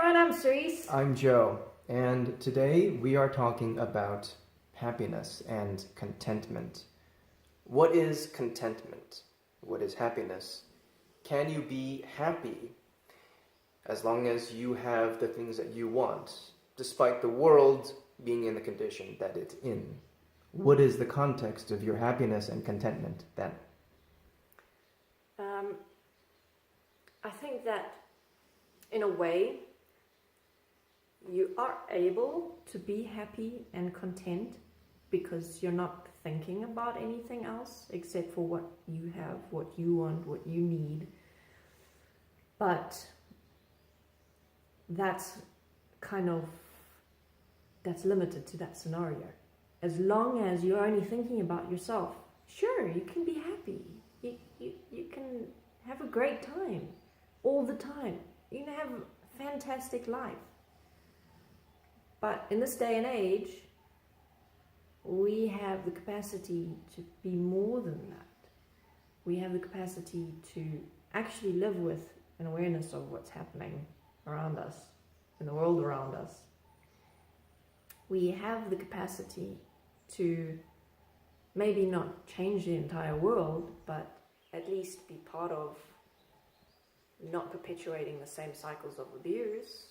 everyone, I'm Cerise. I'm Joe, and today we are talking about happiness and contentment. What is contentment? What is happiness? Can you be happy as long as you have the things that you want, despite the world being in the condition that it's in? What is the context of your happiness and contentment then? I think that in a way you are able to be happy and content because you're not thinking about anything else except for what you have, what you want, what you need. But that's limited to that scenario. As long as you're only thinking about yourself, sure, you can be happy. You can have a great time all the time. You can have a fantastic life. But in this day and age, we have the capacity to be more than that. We have the capacity to actually live with an awareness of what's happening around us, in the world around us. We have the capacity to maybe not change the entire world, but at least be part of not perpetuating the same cycles of abuse.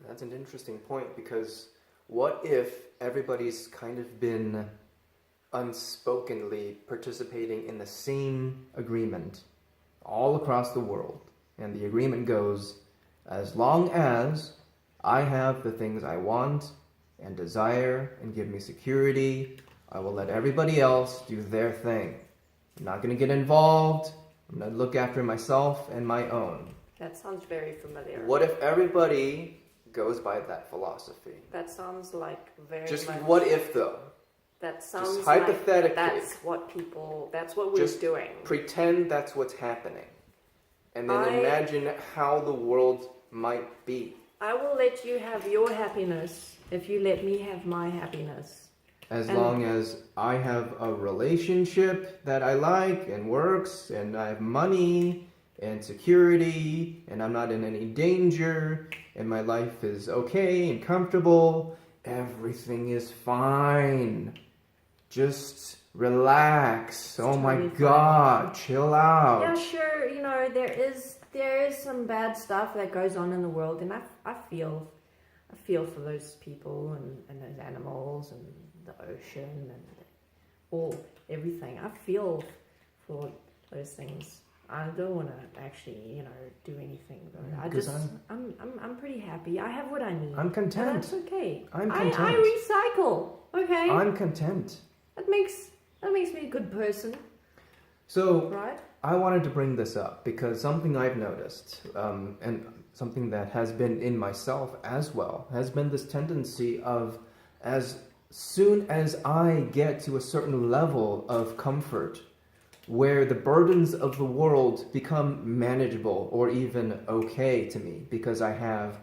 That's an interesting point, because what if everybody's kind of been unspokenly participating in the same agreement all across the world, and the agreement goes, as long as I have the things I want and desire and give me security, I will let everybody else do their thing. I'm not going to get involved. I'm going to look after myself and my own. That sounds very familiar. What if everybody goes by that philosophy? That sounds like very Just much... what if though? That sounds just hypothetically, like that's what we're just doing. Pretend that's what's happening. And then imagine how the world might be. I will let you have your happiness if you let me have my happiness. As long as I have a relationship that I like and works, and I have money and security, and I'm not in any danger, and my life is okay and comfortable, everything is fine. Just relax. Oh my God, chill out. Yeah, sure. You know, there is some bad stuff that goes on in the world, and I feel for those people and those animals and the ocean and everything. I feel for those things. I don't want to actually, do anything though. I'm pretty happy. I have what I need. I'm content. And that's okay. I'm content. I recycle. Okay. I'm content. That makes me a good person. So, right? I wanted to bring this up because something I've noticed, and something that has been in myself as well, has been this tendency of, as soon as I get to a certain level of comfort, where the burdens of the world become manageable or even okay to me, because I have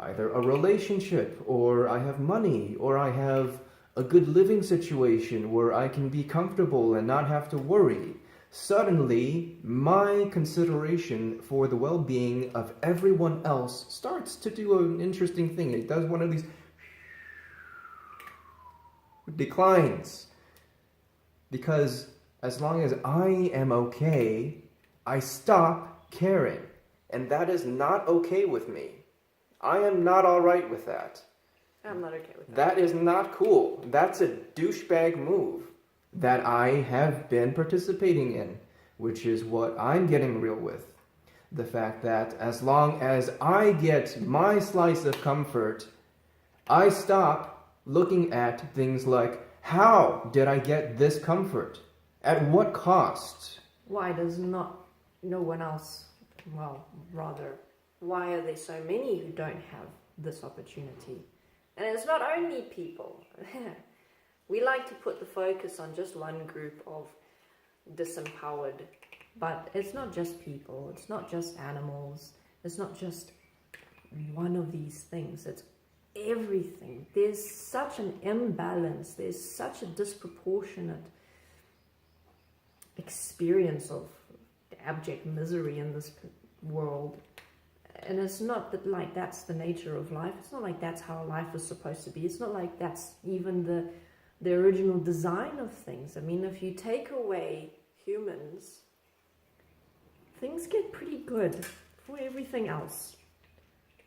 either a relationship, or I have money, or I have a good living situation where I can be comfortable and not have to worry, suddenly my consideration for the well-being of everyone else starts to do an interesting thing. It does one of these declines, because as long as I am okay, I stop caring, and that is not okay with me. I am not all right with that. I'm not okay with that. That is not cool. That's a douchebag move that I have been participating in, which is what I'm getting real with. The fact that as long as I get my slice of comfort, I stop looking at things like, how did I get this comfort? At what cost? Why does no one else, why are there so many who don't have this opportunity? And it's not only people. We like to put the focus on just one group of disempowered, but it's not just people, it's not just animals, it's not just one of these things, it's everything. There's such an imbalance, there's such a disproportionate experience of abject misery in this world. And it's not that like that's the nature of life. It's not like that's how life is supposed to be. It's not like that's even the original design of things. I mean, if you take away humans, things get pretty good for everything else.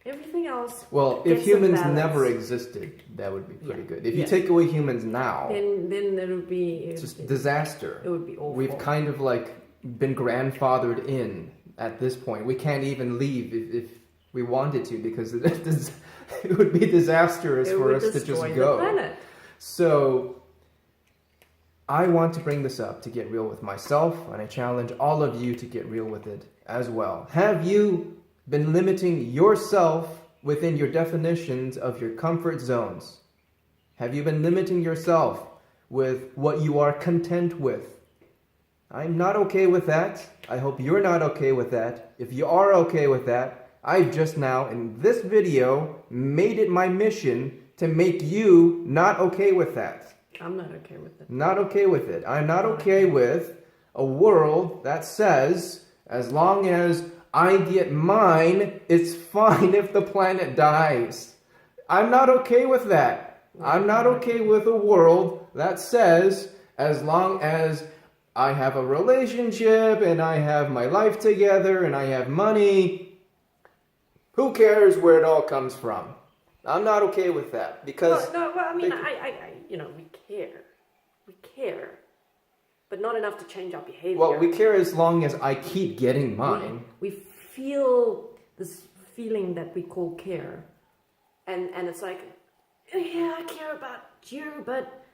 Everything else. Well, if humans never existed, that would be pretty good. If you take away humans now, then it would be just disaster. It would be awful. We've kind of like been grandfathered in at this point. We can't even leave if we wanted to, because it would be disastrous for us to just go. The planet. So I want to bring this up to get real with myself, and I challenge all of you to get real with it as well. Have you been limiting yourself within your definitions of your comfort zones? Have you been limiting yourself with what you are content with? I'm not okay with that. I hope you're not okay with that. If you are okay with that, I've just now in this video made it my mission to make you not okay with that. I'm not okay with it. Not okay with it. I'm not okay with a world that says, as long as I get mine, it's fine if the planet dies. I'm not okay with that. I'm not okay with a world that says, as long as I have a relationship and I have my life together and I have money, who cares where it all comes from? I'm not okay with that, because I mean, we care, but not enough to change our behavior. Well, we care as long as I keep getting mine. We feel this feeling that we call care, and it's like, yeah, I care about you, but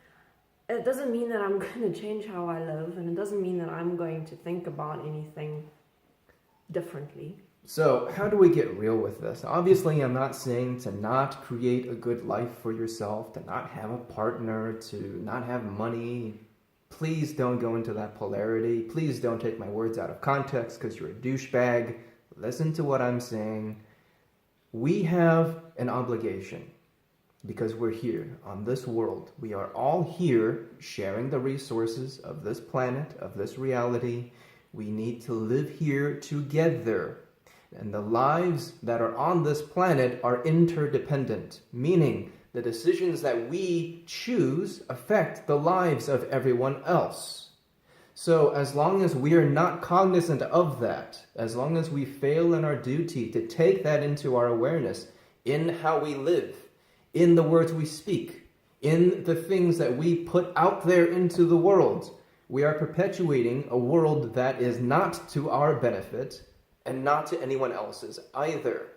it doesn't mean that I'm going to change how I live, and it doesn't mean that I'm going to think about anything differently. So, how do we get real with this? Obviously, I'm not saying to not create a good life for yourself, to not have a partner, to not have money. Please don't go into that polarity. Please don't take my words out of context because you're a douchebag. Listen to what I'm saying. We have an obligation because we're here on this world. We are all here sharing the resources of this planet, of this reality. We need to live here together. And the lives that are on this planet are interdependent, meaning the decisions that we choose affect the lives of everyone else. So as long as we are not cognizant of that, as long as we fail in our duty to take that into our awareness in how we live, in the words we speak, in the things that we put out there into the world, we are perpetuating a world that is not to our benefit and not to anyone else's either.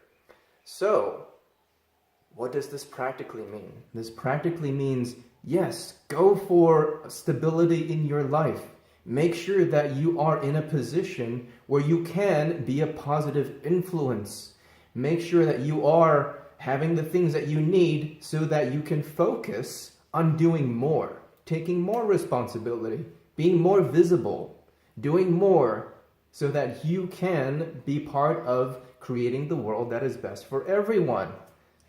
So, what does this practically mean? This practically means, yes, go for stability in your life. Make sure that you are in a position where you can be a positive influence. Make sure that you are having the things that you need so that you can focus on doing more, taking more responsibility, being more visible, doing more, so that you can be part of creating the world that is best for everyone.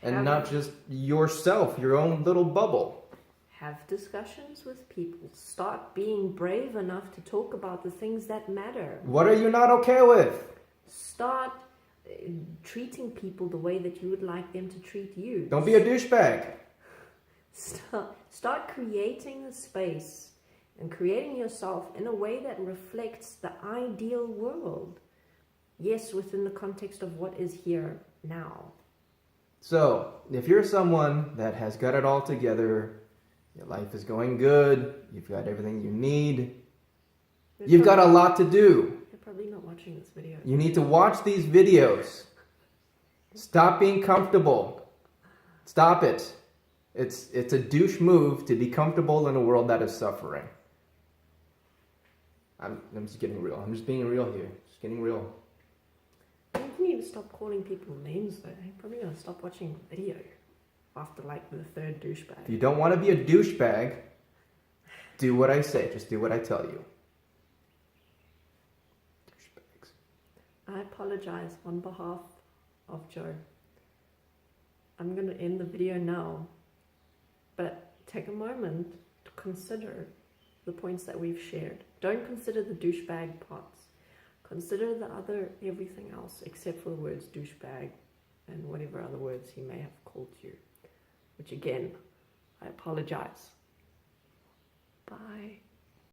And not just yourself, your own little bubble. Have discussions with people. Start being brave enough to talk about the things that matter. What are you not okay with? Start treating people the way that you would like them to treat you. Don't be a douchebag. Start creating a space and creating yourself in a way that reflects the ideal world. Yes, within the context of what is here now. So, if you're someone that has got it all together, your life is going good, you've got everything you need, you've got a lot to do. You're probably not watching this video. You need to watch these videos. Stop being comfortable. Stop it. It's a douche move to be comfortable in a world that is suffering. I'm just getting real. I'm just being real here. Just getting real. You need to stop calling people names though. You're probably going to stop watching the video after like the third douchebag. If you don't want to be a douchebag, do what I say. Just do what I tell you. Douchebags. I apologize on behalf of Joe. I'm going to end the video now. But take a moment to consider the points that we've shared. Don't consider the douchebag parts. Consider the other everything else except for the words douchebag and whatever other words he may have called you. Which again, I apologize. Bye.